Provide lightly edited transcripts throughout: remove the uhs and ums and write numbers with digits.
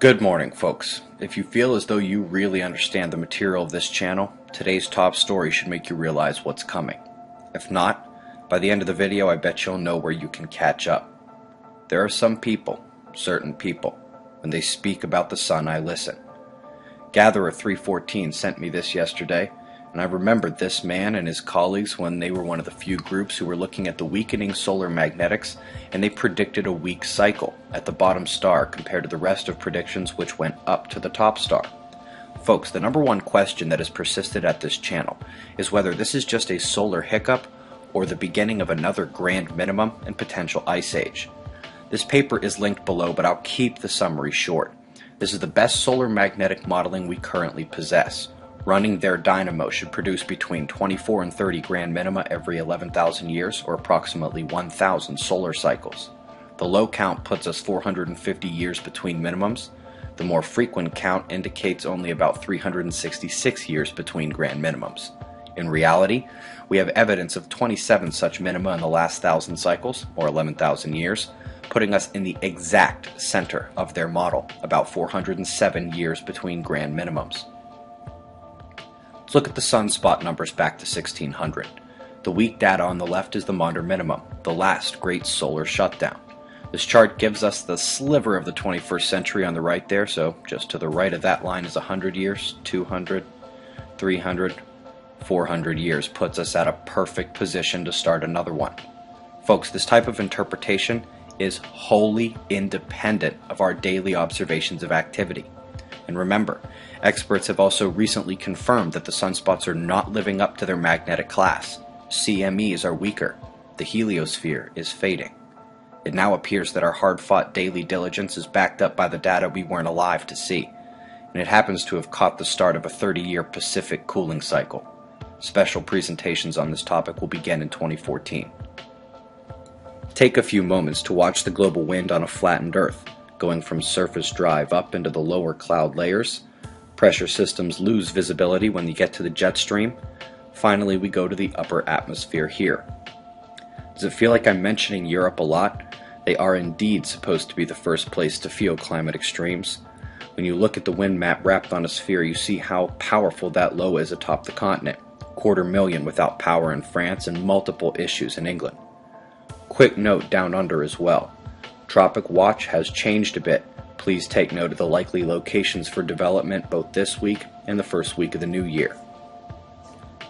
Good morning, folks. If you feel as though you really understand the material of this channel, today's top story should make you realize what's coming. If not, by the end of the video, I bet you'll know where you can catch up. There are some people, certain people, when they speak about the sun, I listen. Gatherer 314 sent me this yesterday, and I remembered this man and his colleagues when they were one of the few groups who were looking at the weakening solar magnetics, and they predicted a weak cycle at the bottom star compared to the rest of predictions which went up to the top star. Folks, the number one question that has persisted at this channel is whether this is just a solar hiccup or the beginning of another grand minimum and potential ice age. This paper is linked below, but I'll keep the summary short. This is the best solar magnetic modeling we currently possess. Running their dynamo should produce between 24 and 30 grand minima every 11,000 years, or approximately 1,000 solar cycles. The low count puts us 450 years between minimums. The more frequent count indicates only about 366 years between grand minimums. In reality, we have evidence of 27 such minima in the last 1,000 cycles, or 11,000 years, putting us in the exact center of their model, about 407 years between grand minimums. Let's look at the sunspot numbers back to 1600. The weak data on the left is the Maunder minimum, the last great solar shutdown. This chart gives us the sliver of the 21st century on the right there, so just to the right of that line is 100 years, 200, 300, 400 years, puts us at a perfect position to start another one. Folks, this type of interpretation is wholly independent of our daily observations of activity. And remember, experts have also recently confirmed that the sunspots are not living up to their magnetic class. CMEs are weaker. The heliosphere is fading. It now appears that our hard-fought daily diligence is backed up by the data we weren't alive to see, and it happens to have caught the start of a 30-year Pacific cooling cycle. Special presentations on this topic will begin in 2014. Take a few moments to watch the global wind on a flattened Earth, going from surface drive up into the lower cloud layers. Pressure systems lose visibility when you get to the jet stream. Finally, we go to the upper atmosphere here. Does it feel like I'm mentioning Europe a lot? They are indeed supposed to be the first place to feel climate extremes. When you look at the wind map wrapped on a sphere, you see how powerful that low is atop the continent. 250,000 without power in France and multiple issues in England. Quick note down under as well. Tropic Watch has changed a bit. Please take note of the likely locations for development both this week and the first week of the new year.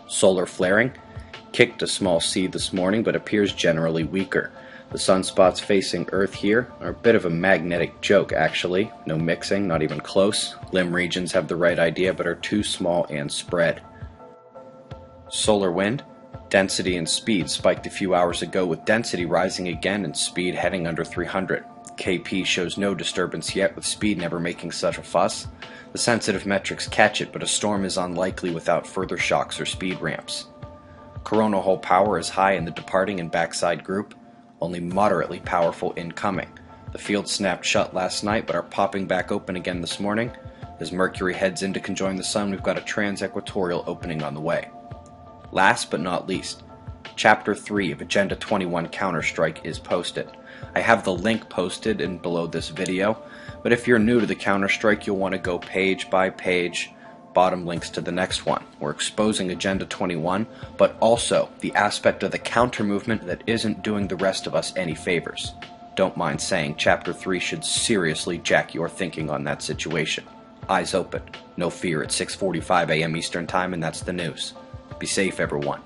Solar flaring kicked a small seed this morning, but appears generally weaker. The sunspots facing Earth here are a bit of a magnetic joke, actually. No mixing, not even close. Limb regions have the right idea, but are too small and spread. Solar wind, density and speed spiked a few hours ago, with density rising again and speed heading under 300. KP shows no disturbance yet, with speed never making such a fuss. The sensitive metrics catch it, but a storm is unlikely without further shocks or speed ramps. Coronal hole power is high in the departing and backside group, only moderately powerful incoming. The fields snapped shut last night, but are popping back open again this morning. As Mercury heads in to conjoin the Sun, we've got a trans-equatorial opening on the way. Last but not least, Chapter 3 of Agenda 21 Counterstrike is posted. I have the link posted in below this video, but if you're new to the Counterstrike, you'll want to go page by page, bottom links to the next one. We're exposing Agenda 21, but also the aspect of the counter movement that isn't doing the rest of us any favors. Don't mind saying Chapter 3 should seriously jack your thinking on that situation. Eyes open, no fear at 6:45 a.m. Eastern Time, and that's the news. Be safe, everyone.